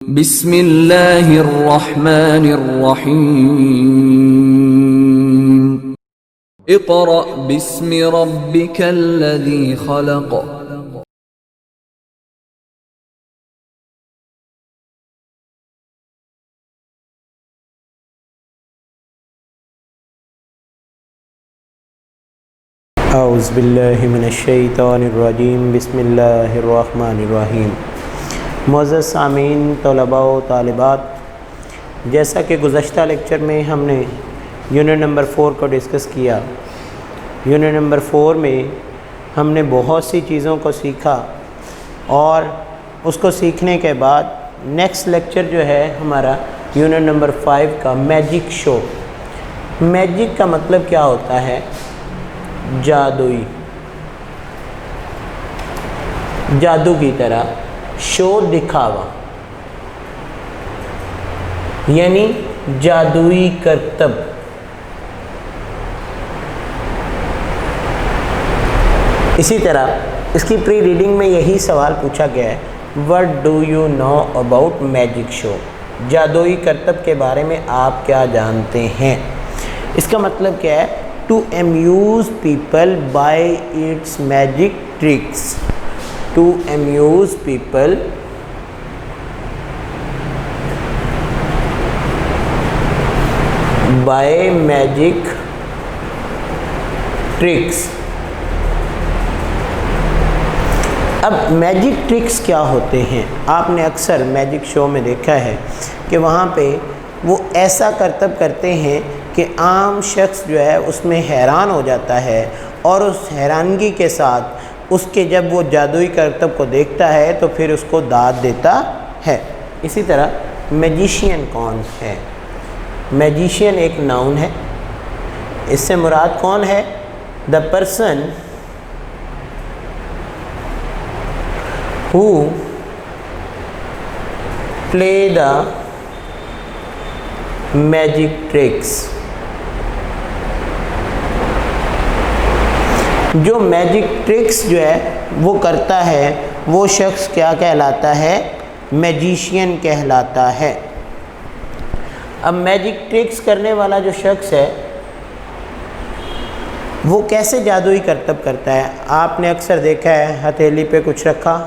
बिस्मिल्लाहिर्रहमानिर्रहीम। इक़रा बिस्मि रब्बिकल्लज़ी खलक़। औज़ु बिल्लाहि मिनश्शैतानिर्रजीम। बिस्मिल्लाहिर्रहमानिर्रहीम। मुअज़्ज़ज़ सामीन, तलबा व तालिबात, जैसा कि गुज़श्ता लेक्चर में हमने यूनिट नंबर 4 को डिस्कस किया। यूनिट नंबर 4 में हमने बहुत सी चीज़ों को सीखा और उसको सीखने के बाद नेक्स्ट लेक्चर जो है हमारा यूनिट नंबर 5 का मैजिक शो। मैजिक का मतलब क्या होता है? जादुई, जादू की तरह, शो दिखावा, यानी जादुई करतब। इसी तरह इसकी प्री रीडिंग में यही सवाल पूछा गया है, what do you know about magic show? जादुई करतब के बारे में आप क्या जानते हैं? इसका मतलब क्या है? To amuse people by its magic tricks. To amuse people by magic tricks. अब मैजिक ट्रिक्स क्या होते हैं? आपने अक्सर मैजिक शो में देखा है कि वहाँ पे वो ऐसा करतब करते हैं कि आम शख्स जो है उसमें हैरान हो जाता है और उस हैरानगी के साथ उसके जब वो जादुई करतब को देखता है तो फिर उसको दाद देता है। इसी तरह मैजिशियन कौन है? मैजिशियन एक नाउन है। इससे मुराद कौन है? The person who play the magic tricks. जो मैजिक ट्रिक्स जो है वो करता है वो शख्स क्या कहलाता है? मैजिशियन कहलाता है। अब मैजिक ट्रिक्स करने वाला जो शख्स है वो कैसे जादुई करतब करता है? आपने अक्सर देखा है हथेली पे कुछ रखा,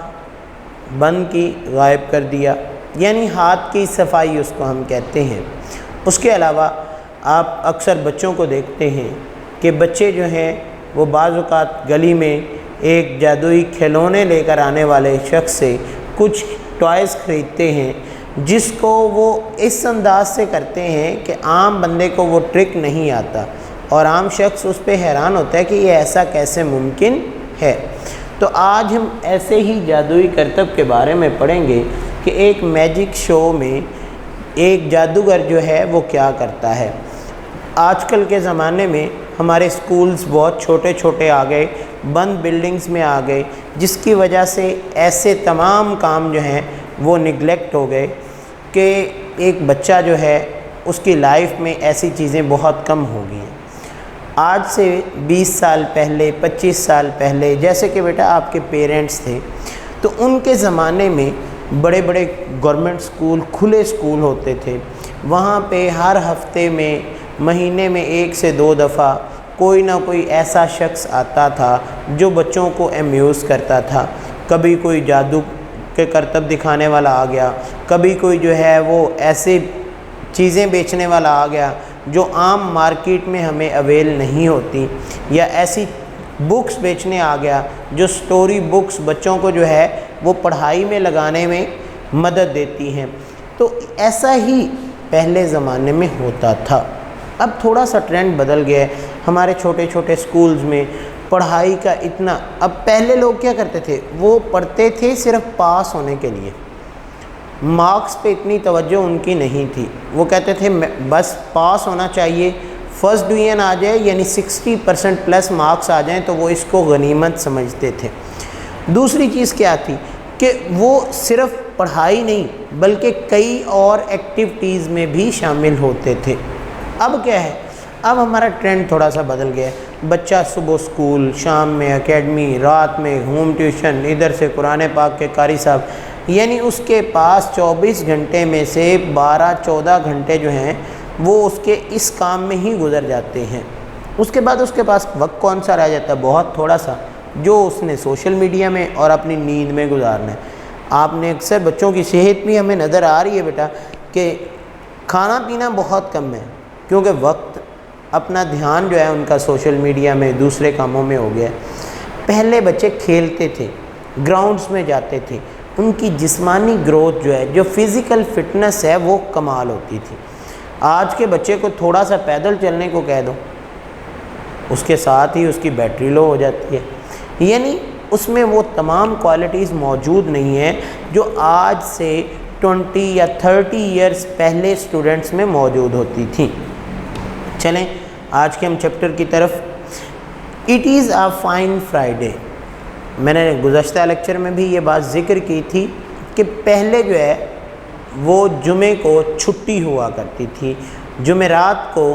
बंद की, गायब कर दिया, यानी हाथ की सफाई उसको हम कहते हैं। उसके अलावा आप अक्सर बच्चों को देखते हैं कि बच्चे जो हैं वो बाज़ औक़ात गली में एक जादुई खिलौने लेकर आने वाले शख्स से कुछ टॉयज़ ख़रीदते हैं जिसको वो इस अंदाज से करते हैं कि आम बंदे को वो ट्रिक नहीं आता और आम शख्स उस पर हैरान होता है कि ये ऐसा कैसे मुमकिन है। तो आज हम ऐसे ही जादुई करतब के बारे में पढ़ेंगे कि एक मैजिक शो में एक जादूगर जो है वो क्या करता है। आजकल के ज़माने में हमारे स्कूल्स बहुत छोटे छोटे आ गए, बंद बिल्डिंग्स में आ गए, जिसकी वजह से ऐसे तमाम काम जो हैं वो निगलेक्ट हो गए कि एक बच्चा जो है उसकी लाइफ में ऐसी चीज़ें बहुत कम हो गई हैं। आज से 20 साल पहले, 25 साल पहले, जैसे कि बेटा आपके पेरेंट्स थे तो उनके ज़माने में बड़े बड़े गवर्नमेंट स्कूल, खुले स्कूल होते थे। वहाँ पे हर हफ्ते में, महीने में 1 से 2 दफ़ा कोई ना कोई ऐसा शख्स आता था जो बच्चों को अम्यूज़ करता था। कभी कोई जादू के करतब दिखाने वाला आ गया, कभी कोई जो है वो ऐसे चीज़ें बेचने वाला आ गया जो आम मार्केट में हमें अवेल नहीं होती, या ऐसी बुक्स बेचने आ गया जो स्टोरी बुक्स बच्चों को जो है वो पढ़ाई में लगाने में मदद देती हैं। तो ऐसा ही पहले ज़माने में होता था। अब थोड़ा सा ट्रेंड बदल गया है। हमारे छोटे छोटे स्कूल्स में पढ़ाई का इतना, अब पहले लोग क्या करते थे, वो पढ़ते थे सिर्फ पास होने के लिए, मार्क्स पे इतनी तवज्जो उनकी नहीं थी। वो कहते थे बस पास होना चाहिए, फर्स्ट डिवीज़न आ जाए, यानी 60% प्लस मार्क्स आ जाएं तो वो इसको गनीमत समझते थे। दूसरी चीज़ क्या थी कि वो सिर्फ पढ़ाई नहीं बल्कि कई और एक्टिविटीज़ में भी शामिल होते थे। अब क्या है, अब हमारा ट्रेंड थोड़ा सा बदल गया है। बच्चा सुबह स्कूल, शाम में एकेडमी, रात में होम ट्यूशन, इधर से कुरान पाक के कारी साहब, यानी उसके पास 24 घंटे में से 12-14 घंटे जो हैं वो उसके इस काम में ही गुजर जाते हैं। उसके बाद उसके पास वक्त कौन सा रह जाता है? बहुत थोड़ा सा, जो उसने सोशल मीडिया में और अपनी नींद में गुजारना है। आपने अक्सर बच्चों की सेहत भी हमें नज़र आ रही है बेटा कि खाना पीना बहुत कम है, क्योंकि वक्त अपना ध्यान जो है उनका सोशल मीडिया में दूसरे कामों में हो गया है। पहले बच्चे खेलते थे, ग्राउंड्स में जाते थे, उनकी जिस्मानी ग्रोथ जो है, जो फिज़िकल फिटनेस है वो कमाल होती थी। आज के बच्चे को थोड़ा सा पैदल चलने को कह दो, उसके साथ ही उसकी बैटरी लो हो जाती है। यानी उसमें वो तमाम क्वालिटीज़ मौजूद नहीं है जो आज से 20 या 30 इयर्स पहले स्टूडेंट्स में मौजूद होती थी। चलें आज के हम चैप्टर की तरफ। It is a fine Friday. मैंने गुज़श्ता लेक्चर में भी ये बात ज़िक्र की थी कि पहले जो है वो जुमे को छुट्टी हुआ करती थी, जुमेरात को,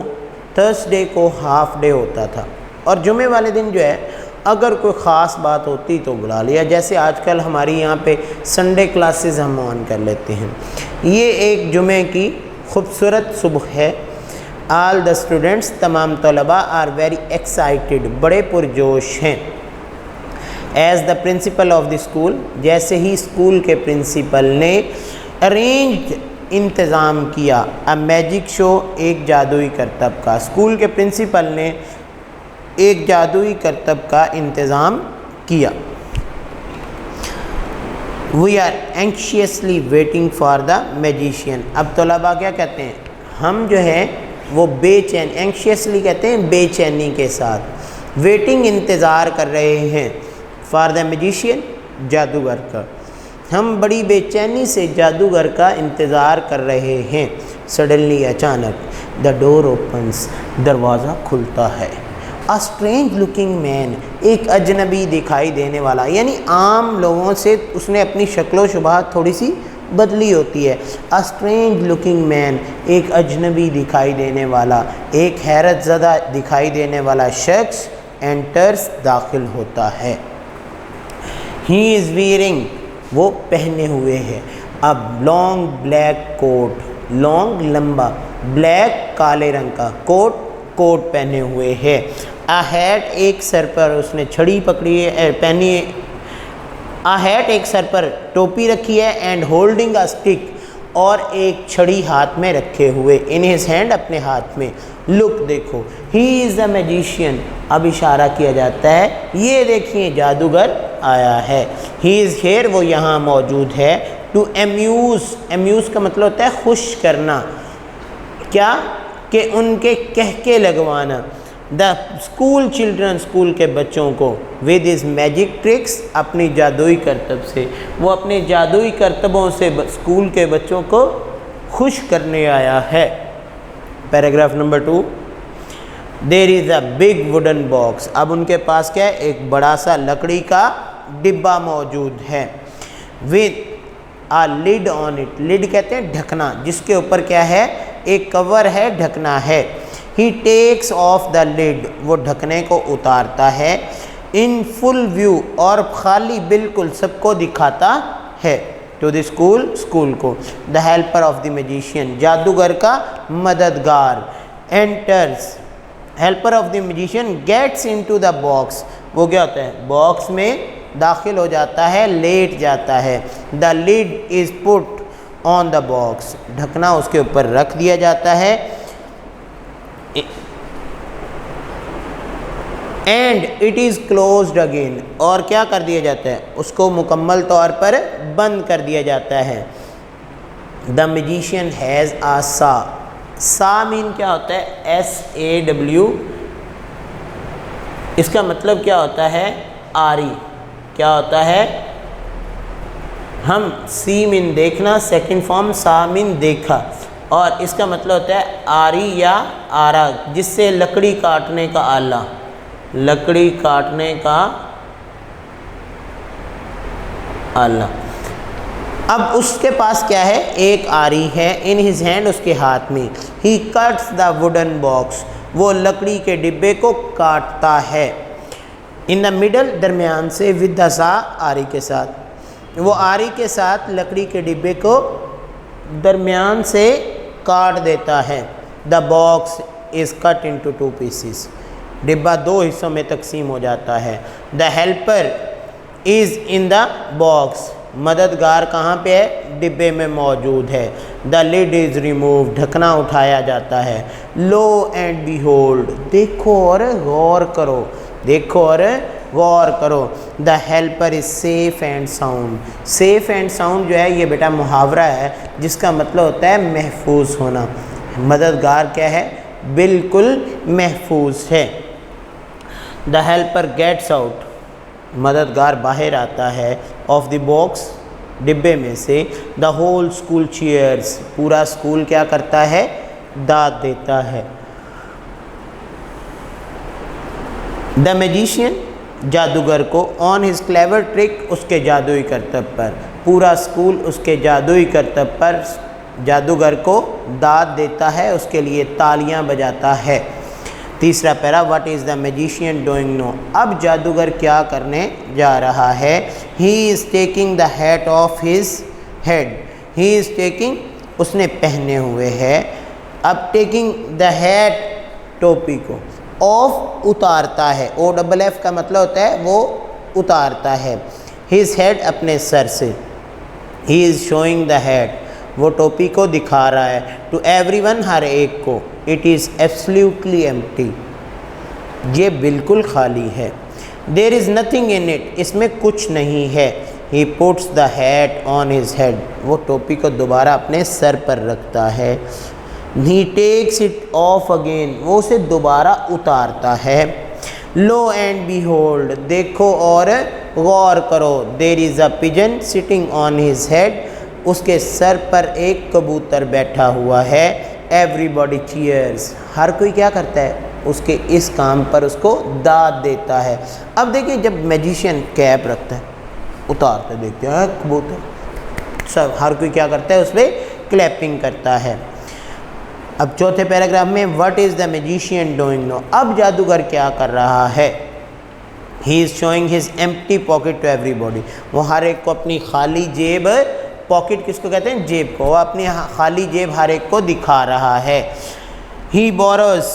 थर्सडे को हाफ डे होता था, और जुमे वाले दिन जो है अगर कोई ख़ास बात होती तो बुला लिया, जैसे आजकल हमारी यहाँ पे संडे क्लासेस हम ऑन कर लेते हैं। ये एक जुमे की खूबसूरत सुबह है। ऑल द स्टूडेंट्स, तमाम तलबा आर वेरी एक्साइटेड, बड़े पुरजोश हैं। As the principle of the school, जैसे ही स्कूल के प्रिंसिपल ने अरेंज इंतज़ाम किया अ मैजिक शो, एक जादुई करतब का। स्कूल के प्रिंसिपल ने एक जादुई करतब का इंतज़ाम किया। We are anxiously waiting for the magician. अब तलबा क्या कहते हैं? हम जो है वो बेचैन, एंक्शियसली कहते हैं बेचैनी के साथ, वेटिंग इंतज़ार कर रहे हैं, फॉर द मैजिशियन, जादूगर का। हम बड़ी बेचैनी से जादूगर का इंतज़ार कर रहे हैं। सडनली, अचानक, द डोर ओपन्स, दरवाज़ा खुलता है। अ स्ट्रेंज लुकिंग मैन, एक अजनबी दिखाई देने वाला, यानी आम लोगों से उसने अपनी शक्लो शुबाहत थोड़ी सी बदली होती है। अ स्ट्रेंज लुकिंग मैन, एक अजनबी दिखाई देने वाला, एक हैरत ज़दा दिखाई देने वाला शख्स एंटर्स, दाखिल होता है। ही इज़ वीयरिंग, वो पहने हुए है, अब लॉन्ग ब्लैक कोट, लॉन्ग लंबा, ब्लैक काले रंग का, कोट पहने हुए है। अ हैट, एक सर पर उसने छड़ी पकड़ी है, पहनी है। अ हैट, एक सर पर टोपी रखी है। एंड होल्डिंग अ स्टिक, और एक छड़ी हाथ में रखे हुए, इन हिज हैंड, अपने हाथ में। लुक, देखो, ही इज़ द मैजिशियन, अब इशारा किया जाता है, ये देखिए जादूगर आया है। ही इज़ हेयर, वो यहाँ मौजूद है। टू एम्यूज़, एम्यूज़ का मतलब होता है खुश करना, क्या कि उनके कहके लगवाना। द स्कूल चिल्ड्रन, स्कूल के बच्चों को, विद इज़ मैजिक ट्रिक्स, अपनी जादुई करतब से, वो अपने जादुई करतबों से स्कूल के बच्चों को खुश करने आया है। Paragraph number 2। There is a big wooden box, अब उनके पास क्या है? एक बड़ा सा लकड़ी का डिब्बा मौजूद है। With a lid on it, lid कहते हैं ढकना, जिसके ऊपर क्या है? एक कवर है, ढकना है। He takes of the lid, वो ढकने को उतारता है। इन फुल व्यू, और खाली बिल्कुल सबको दिखाता है। टू द स्कूल, स्कूल को। The helper of the magician, जादूगर का मददगार। Enters, helper of the magician gets into the box, वो क्या होता है? बॉक्स में दाखिल हो जाता है, लेट जाता है। The lid is put on the box, ढकना उसके ऊपर रख दिया जाता है। And it is closed again, और क्या कर दिया जाता है? उसको मुकम्मल तौर पर बंद कर दिया जाता है। द मैजिशियन हैज़ आ सा, सा मीन क्या होता है? SAW, इसका मतलब क्या होता है? आरी। क्या होता है? हम सी मीन देखना, सेकंड फॉर्म सा मीन देखा, और इसका मतलब होता है आरी या आरा, जिससे लकड़ी काटने का आला, लकड़ी काटने का आला। अब उसके पास क्या है? एक आरी है। इन हिज हैंड, उसके हाथ में। ही कट्स द वुडन बॉक्स, वो लकड़ी के डिब्बे को काटता है। इन द मिडल, दरमियान से, विद द सा, आरी के साथ। वो आरी के साथ लकड़ी के डिब्बे को दरमियान से काट देता है। The box is cut into 2 pieces. डिब्बा 2 हिस्सों में तकसीम हो जाता है। The helper is in the box. मददगार कहाँ पे है? डिब्बे में मौजूद है। The lid is remove. ढकना उठाया जाता है। Lo and behold. देखो और गौर करो, देखो और गौर करो। The helper is safe and sound. Safe and sound जो है ये बेटा मुहावरा है जिसका मतलब होता है महफूज होना। मददगार क्या है? बिल्कुल महफूज है। The helper gets out. मददगार बाहर आता है। ऑफ द बॉक्स, डिब्बे में से। The whole school cheers. पूरा स्कूल क्या करता है? दाद देता है। द मैजिशियन, जादूगर को, ऑन हिज क्लेवर ट्रिक, उसके जादुई करतब पर। पूरा स्कूल उसके जादुई करतब पर जादूगर को दाद देता है, उसके लिए तालियां बजाता है। तीसरा para, what is the magician doing now. अब जादूगर क्या करने जा रहा है? He is taking the hat off his head. He is taking, उसने पहने हुए है। अब टेकिंग द हैट, टोपी को, ऑफ उतारता है। OFF का मतलब होता है वो उतारता है। हिज हेड, अपने सर से। ही इज़ शोइंग द हैट, वो टोपी को दिखा रहा है। टू एवरीवन, हर एक को। इट इज़ एब्सोल्युटली एम्प्टी, ये बिल्कुल खाली है। There is nothing in it, इसमें कुछ नहीं है। He puts the hat on his head, वो टोपी को दोबारा अपने सर पर रखता है। He takes it off again, वो उसे दोबारा उतारता है। लो एंड बीहोल्ड, देखो और गौर करो। There is a pigeon sitting on his head, उसके सर पर एक कबूतर बैठा हुआ है। एवरीबॉडी चीयर्स, हर कोई क्या करता है? उसके इस काम पर उसको दाद देता है। अब देखिए, जब मैजिशियन कैप रखता है, उतारते देखते हैं कबूतर, सब हर कोई क्या करता है? उस पर क्लैपिंग करता है। अब चौथे पैराग्राफ में, what is the magician doing now. अब जादूगर क्या कर रहा है? He is showing his empty pocket to everybody, वो हर एक को अपनी खाली जेब, पॉकेट किसको कहते हैं? जेब को। वो अपनी खाली जेब हर एक को दिखा रहा है। ही बोरोस,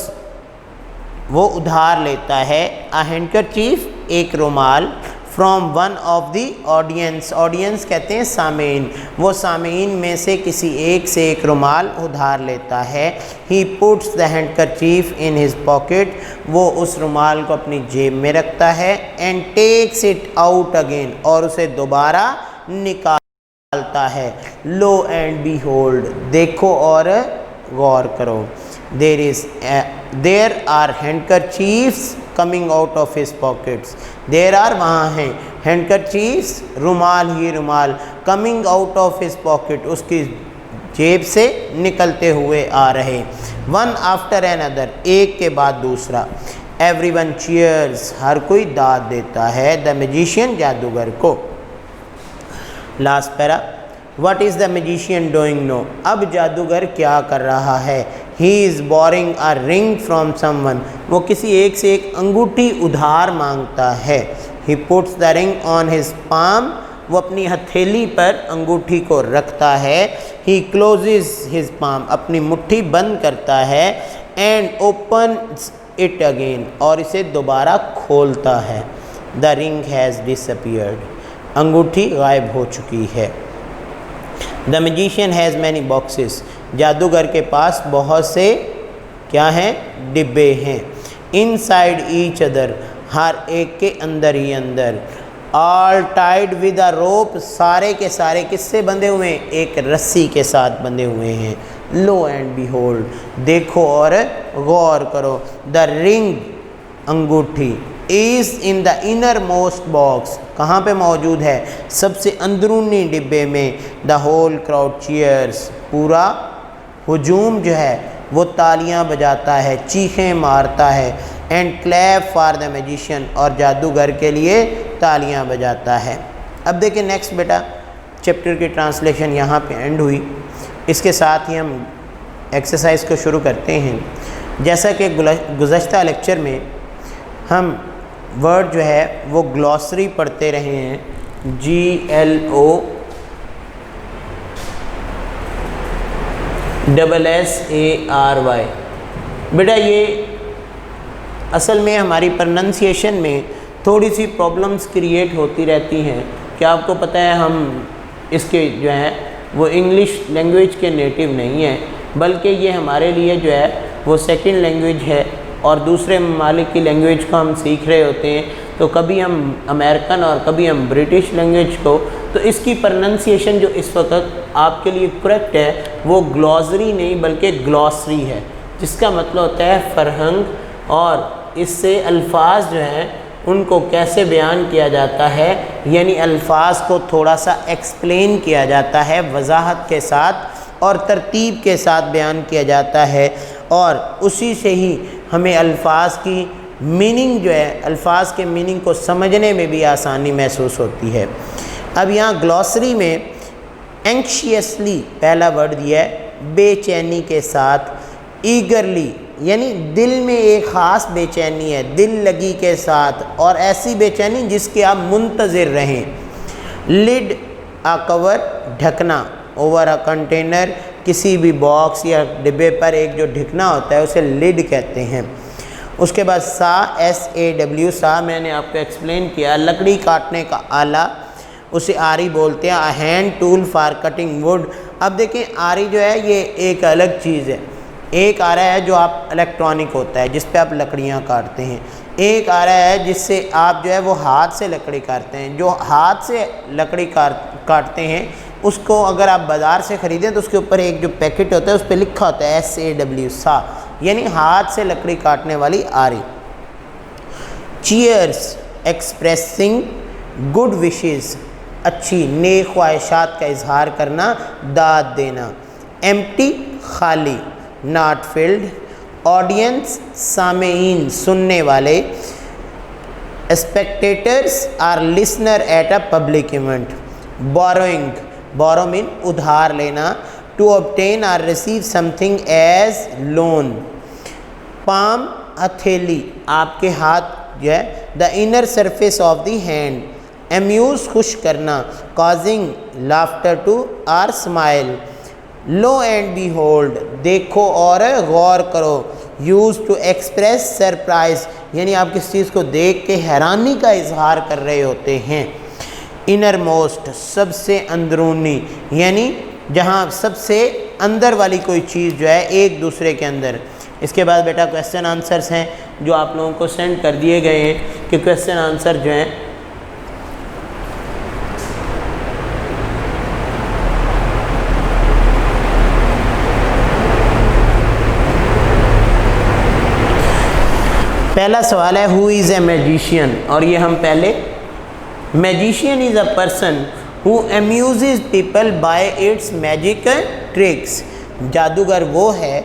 वो उधार लेता है। अ हैंडकरचीफ, एक रुमाल। From one of the audience, audience कहते हैं सामीन, वो सामीन में से किसी एक से एक रुमाल उधार लेता है। He puts the handkerchief in his pocket, वो उस रुमाल को अपनी जेब में रखता है। And takes it out again, और उसे दोबारा निकालता है। लो एंड बीहोल्ड, देखो और गौर करो। There are handkerchiefs coming out of his pockets, there are, वहाँ हैं, हैंडकरचीफ्स, रुमाल ही रुमाल, coming out of his pocket, उसकी जेब से निकलते हुए आ रहे। वन आफ्टर एन अदर, एक के बाद दूसरा। एवरीवन चीयर्स, हर कोई दाद देता है। द मैजिशियन, जादूगर को। Last para, what is the magician doing now. अब जादूगर क्या कर रहा है? He is borrowing a ring from someone, वो किसी एक से एक अंगूठी उधार मांगता है। He puts the ring on his palm, वो अपनी हथेली पर अंगूठी को रखता है। ही क्लोजेज हिज पाम, अपनी मुट्ठी बंद करता है। एंड ओपन्स इट अगेन, और इसे दोबारा खोलता है। द रिंग हैज़ डिसअपीयर्ड, अंगूठी गायब हो चुकी है। The magician has many boxes, जादूगर के पास बहुत से क्या हैं? डिब्बे हैं। इनसाइड ईच अदर, हर एक के अंदर ही अंदर। ऑल टाइड विद अ रोप, सारे के सारे किससे बंधे हुए हैं? एक रस्सी के साथ बंधे हुए हैं। लो एंड बीहोल्ड, देखो और गौर करो। द रिंग, अंगूठी, is in the inner most box, कहाँ पे मौजूद है? सबसे अंदरूनी डिब्बे में। द होल क्राउड चीयर्स, पूरा हुजूम जो है वो तालियां बजाता है, चीखें मारता है। And clap for the magician, और जादूगर के लिए तालियां बजाता है। अब देखिए नेक्स्ट बेटा, चैप्टर की ट्रांसलेशन यहाँ पे एंड हुई। इसके साथ ही हम एक्सरसाइज को शुरू करते हैं। जैसा कि गुज़श्ता लेक्चर में हम वर्ड जो है वो ग्लॉसरी पढ़ते रहे हैं, GLOSSARY। बेटा ये असल में हमारी प्रोनंसिएशन में थोड़ी सी प्रॉब्लम्स क्रिएट होती रहती हैं। क्या आपको पता है हम इसके जो है वो इंग्लिश लैंग्वेज के नेटिव नहीं हैं, बल्कि ये हमारे लिए जो है वो सेकंड लैंग्वेज है और दूसरे ममालिक की लैंग्वेज को हम सीख रहे होते हैं, तो कभी हम अमेरिकन और कभी हम ब्रिटिश लैंग्वेज को, तो इसकी प्रोनंसिएशन जो इस वक्त आपके लिए करेक्ट है वो ग्लॉसरी नहीं बल्कि ग्लॉसरी है, जिसका मतलब होता है फरहंग, और इससे अल्फाज जो हैं उनको कैसे बयान किया जाता है, यानी अल्फाज को थोड़ा सा एक्सप्लेन किया जाता है, वजाहत के साथ और तरतीब के साथ बयान किया जाता है, और उसी से ही हमें अल्फाज की मीनिंग जो है, अल्फाज के मीनिंग को समझने में भी आसानी महसूस होती है। अब यहाँ ग्लॉसरी में एंक्शियसली पहला वर्ड दिया है, बेचैनी के साथ, ईगरली यानी दिल में एक ख़ास बेचैनी है, दिल लगी के साथ, और ऐसी बेचैनी जिसके आप मुंतज़िर रहें। लिड आ कवर, ढकना, ओवर अ कंटेनर, किसी भी बॉक्स या डिब्बे पर एक जो ढकना होता है उसे लिड कहते हैं। उसके बाद सा, SAW, सा मैंने आपको एक्सप्लेन किया, लकड़ी काटने का आला, उसे आरी बोलते हैं। Hand tool for cutting would. अब देखें आरी जो है ये एक अलग चीज़ है, एक आ रहा है जो आप इलेक्ट्रॉनिक होता है जिस पे आप लकड़ियाँ काटते हैं, एक आ रहा है जिससे आप जो है वो हाथ से लकड़ी काटते हैं। जो हाथ से लकड़ी काटते हैं उसको अगर आप बाज़ार से ख़रीदें तो उसके ऊपर एक जो पैकेट होता है उस पर लिखा होता है SAW, सा, यानी हाथ से लकड़ी काटने वाली आरी। चीयर्स, एक्सप्रेसिंग गुड विशेज़, अच्छी नेक ख्वाहिशात का इजहार करना, दाद देना। एम्प्टी, खाली, नॉट फिल्ड। ऑडियंस, सामेईन, सुनने वाले। Spectators or listener at a public event. Borrowing, borrow mean उधार लेना। To obtain or receive something as loan. Palm, हथेली, आपके हाथ जो है। The inner surface of the hand. Amuse, खुश करना। Causing laughter to or smile. Lo and behold, देखो और गौर करो। यूज़ टू एक्सप्रेस सरप्राइज, यानी आप किस चीज़ को देख के हैरानी का इजहार कर रहे होते हैं। इनर मोस्ट, सबसे अंदरूनी, यानी जहाँ सबसे अंदर वाली कोई चीज़ जो है एक दूसरे के अंदर। इसके बाद बेटा क्वेश्चन आंसर्स हैं जो आप लोगों को सेंड कर दिए गए हैं कि क्वेश्चन आंसर जो हैं पहला सवाल है हु इज़ ए मैजिशियन, और ये हम पहले, magician is a person who Amuse people bye it's magic tricks. जादूगर वो है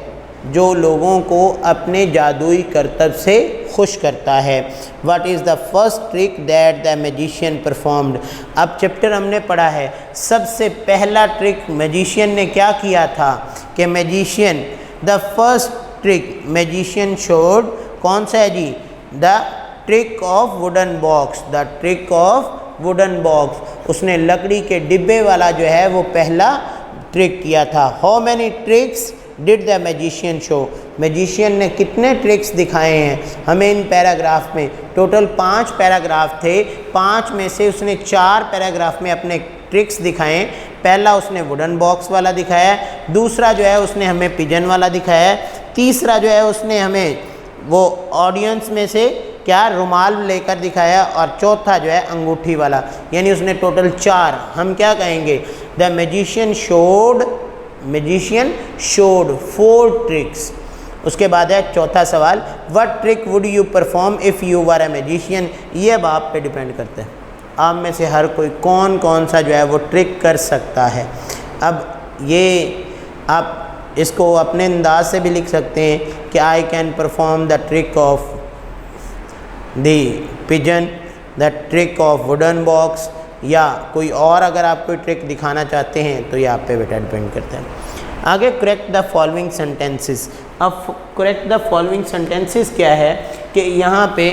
जो लोगों को अपने जादुई करतब से खुश करता है। What is the first trick that the magician performed. अब चैप्टर हमने पढ़ा है, सबसे पहला ट्रिक मैजिशियन ने क्या किया था कि magician, the first trick magician showed, कौन सा है जी, the trick of wooden box, the trick of wooden box. उसने लकड़ी के डिब्बे वाला जो है वो पहला ट्रिक किया था। How many tricks did the magician show, magician ने कितने ट्रिक्स दिखाए हैं हमें इन पैराग्राफ में। टोटल 5 पैराग्राफ थे, 5 में से उसने 4 पैराग्राफ में अपने ट्रिक्स दिखाए। पहला उसने वुडन बॉक्स वाला दिखाया, दूसरा जो है उसने हमें पिजन वाला दिखाया, तीसरा जो है उसने हमें वो ऑडियंस में से क्या रुमाल लेकर दिखाया, और चौथा जो है अंगूठी वाला, यानी उसने टोटल 4, हम क्या कहेंगे, द मैजिशियन शोड 4 ट्रिक्स। उसके बाद है चौथा सवाल, what trick would you perform if you were a magician. ये अब आप पे डिपेंड करता है, आप में से हर कोई कौन कौन सा जो है वो ट्रिक कर सकता है। अब ये आप इसको अपने अंदाज से भी लिख सकते हैं कि I can perform the trick of the pigeon, the trick of wooden box, या कोई और अगर आप कोई ट्रिक दिखाना चाहते हैं तो ये आप पे बेटा डिपेंड करता है। आगे करेक्ट द फॉलोइंग सेंटेंसेस। अब करेक्ट द फॉलोइंग सेंटेंसेस क्या है कि यहाँ पे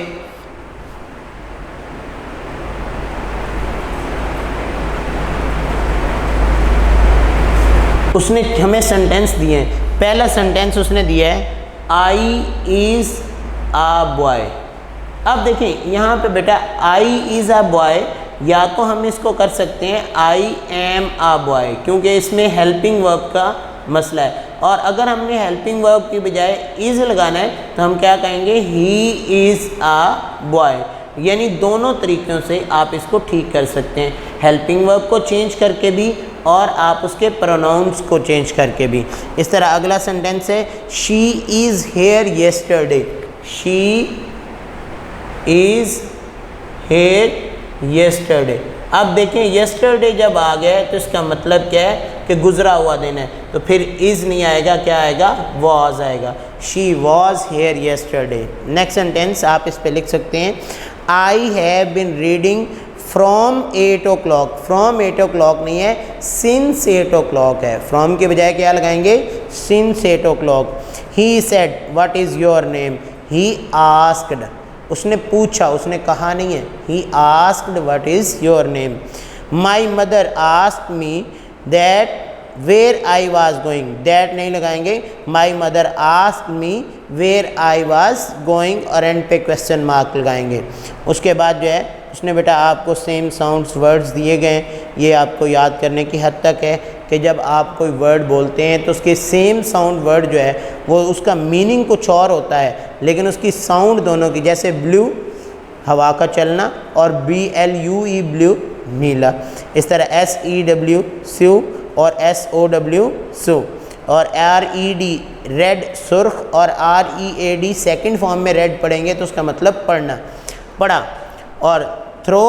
उसने हमें सेंटेंस दिए हैं। पहला सेंटेंस उसने दिया है आई इज़ आ बॉय। अब देखिए यहाँ पे बेटा आई इज़ आ बॉय, या तो हम इसको कर सकते हैं आई एम आ बॉय, क्योंकि इसमें हेल्पिंग वर्ब का मसला है। और अगर हमने हेल्पिंग वर्ब की बजाय इज़ लगाना है तो हम क्या कहेंगे ही इज़ आ बॉय। यानी दोनों तरीक़ों से आप इसको ठीक कर सकते हैं, हेल्पिंग वर्ब को चेंज करके भी और आप उसके प्रोनाउंस को चेंज करके भी। इस तरह अगला सेंटेंस है she is here yesterday. She is here yesterday. अब देखें येस्टरडे जब आ गया है तो इसका मतलब क्या है कि गुजरा हुआ दिन है, तो फिर इज़ नहीं आएगा, क्या आएगा, वॉज आएगा। She was here yesterday. Next sentence आप इस पे लिख सकते हैं I have been reading from 8 o'clock। From 8 o'clock नहीं है, सिंस 8 o'clock है। फ्रॉम के बजाय क्या लगाएंगे, since 8 o'clock। He said what is your name. He asked, उसने पूछा, उसने कहा नहीं है। He asked what is your name. My mother asked me that where I was going. That नहीं लगाएंगे, my mother asked me where I was going और end पे क्वेश्चन मार्क लगाएंगे। उसके बाद जो है उसने बेटा आपको सेम साउंड्स वर्ड्स दिए गए, ये आपको याद करने की हद तक है कि जब आप कोई वर्ड बोलते हैं तो उसके सेम साउंड वर्ड जो है वो उसका मीनिंग कुछ और होता है, लेकिन उसकी साउंड दोनों की, जैसे ब्लू हवा का चलना और BLUE ब्लू नीला, इस तरह SEW स्यू और SOW सो, और RED रेड सुर्ख और READ सेकंड फॉर्म में रेड पढ़ेंगे तो उसका मतलब पढ़ना, पढ़ा। और थ्रो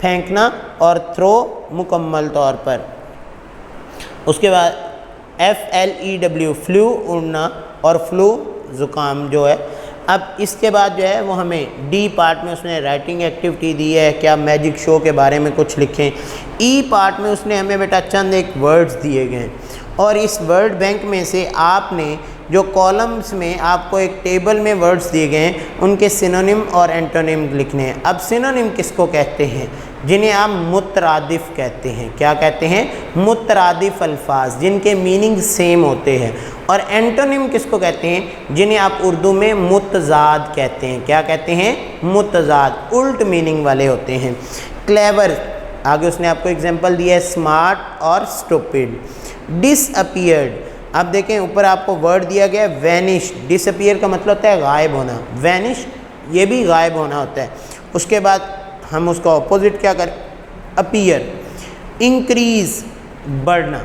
फेंकना और थ्रो मुकम्मल तौर पर। उसके बाद FLEW फ्लू उड़ना और फ्लू ज़ुकाम जो है। अब इसके बाद जो है वो हमें डी पार्ट में उसने राइटिंग एक्टिविटी दी है, क्या मैजिक शो के बारे में कुछ लिखें। ई पार्ट में उसने हमें बेटा चंद एक वर्ड्स दिए गए हैं और इस वर्ड बैंक में से आपने जो कॉलम्स में आपको एक टेबल में वर्ड्स दिए गए हैं उनके सिनोनिम और एंटोनिम लिखने हैं। अब सिनोनिम किसको कहते हैं, जिन्हें आप मुतरादिफ कहते हैं। क्या कहते हैं, मुतरादिफ अल्फाज जिनके मीनिंग सेम होते हैं। और एंटोनिम किसको कहते हैं, जिन्हें आप उर्दू में मुतजाद कहते हैं। क्या कहते हैं, मुतजाद, उल्ट मीनिंग वाले होते हैं। क्लेवर, आगे उसने आपको एग्जांपल दिया है स्मार्ट और स्टूपिड। डिसअपीयर्ड, अब देखें ऊपर आपको वर्ड दिया गया है वैनिश। डिसअपीयर का मतलब होता है गायब होना, वैनिश ये भी गायब होना होता है। उसके बाद हम उसका ऑपोजिट क्या करें, अपीयर। इंक्रीज़ बढ़ना,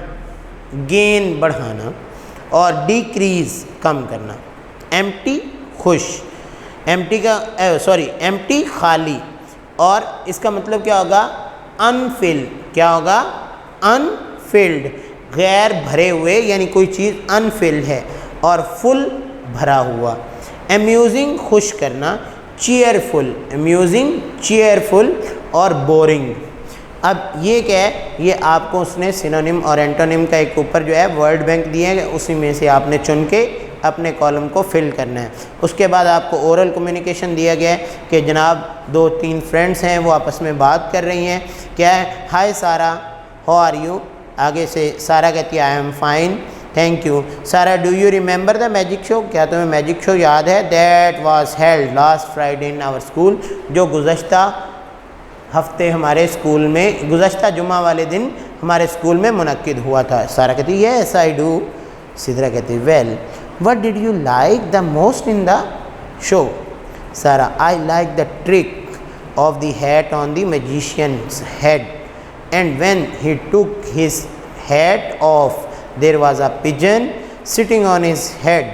गेन बढ़ाना और डिक्रीज़ कम करना। एम्प्टी खुश, एम्प्टी का एम्प्टी खाली, और इसका मतलब क्या होगा, अनफिल। क्या होगा, अनफिल्ड, गैर भरे हुए, यानी कोई चीज़ अनफिल्ड है। और फुल भरा हुआ। अम्यूजिंग खुश करना, चीयरफुल, अम्यूजिंग चीयरफुल और बोरिंग। अब ये क्या है, ये आपको उसने सिनोनिम और एंटोनिम का एक ऊपर जो है वर्ड बैंक दिए हैं, उसी में से आपने चुन के अपने कॉलम को फिल करना है। उसके बाद आपको ओरल कम्युनिकेशन दिया गया है कि जनाब 2-3 फ्रेंड्स हैं वो आपस में बात कर रही हैं। क्या है, हाय सारा, हाउ आर यू। आगे से सारा कहती है I am fine, thank you. Sara, do you remember the magic show, क्या तुम्हें मैजिक शो याद है, that was held last Friday in our school, जो गुज़श्ता हफ्ते हमारे स्कूल में, गुज़श्ता जुमा वाले दिन हमारे स्कूल में मुनक्किद हुआ था। सारा कहती है येस आई डू। सिद्रा कहती है well what did you like the most in the show. Sara, I like the trick of the hat on the magician's head, and when he took his hat off there was a pigeon sitting on his head.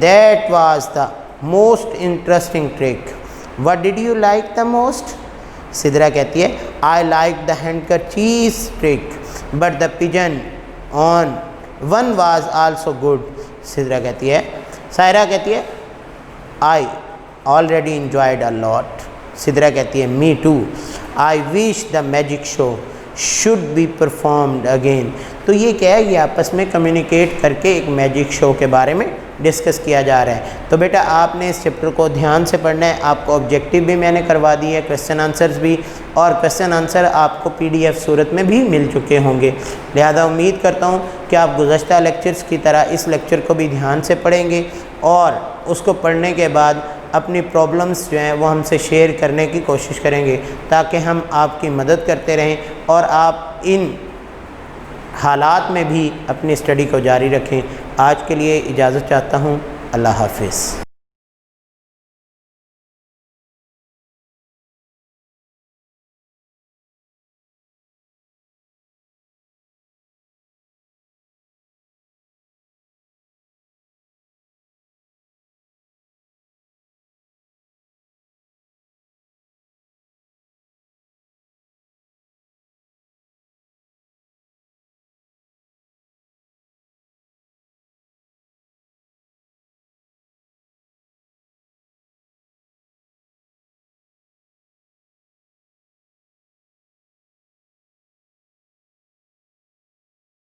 That was the most interesting trick. What did you like the most? Sidra कहती है I liked the handkerchief trick but the pigeon on one was also good. Sidra कहती है, सायरा कहती है I already enjoyed a lot. Sidra कहती है me too. I wish the magic show should be performed again. तो ये क्या है, ये आपस में कम्युनिकेट करके एक मैजिक शो के बारे में डिस्कस किया जा रहा है। तो बेटा आपने इस चैप्टर को ध्यान से पढ़ना है। आपको ऑब्जेक्टिव भी मैंने करवा दी है, क्वेश्चन आंसर्स भी, और क्वेश्चन आंसर आपको PDF सूरत में भी मिल चुके होंगे। लिहाजा उम्मीद करता हूँ कि आप गुज़श्ता लेक्चर्स की तरह इस लेक्चर को भी ध्यान से पढ़ेंगे और उसको पढ़ने के बाद अपनी प्रॉब्लम्स जो हैं वो हमसे शेयर करने की कोशिश करेंगे, ताकि हम आपकी मदद करते रहें और आप इन हालात में भी अपनी स्टडी को जारी रखें। आज के लिए इजाज़त चाहता हूँ। अल्लाह हाफ़िज़।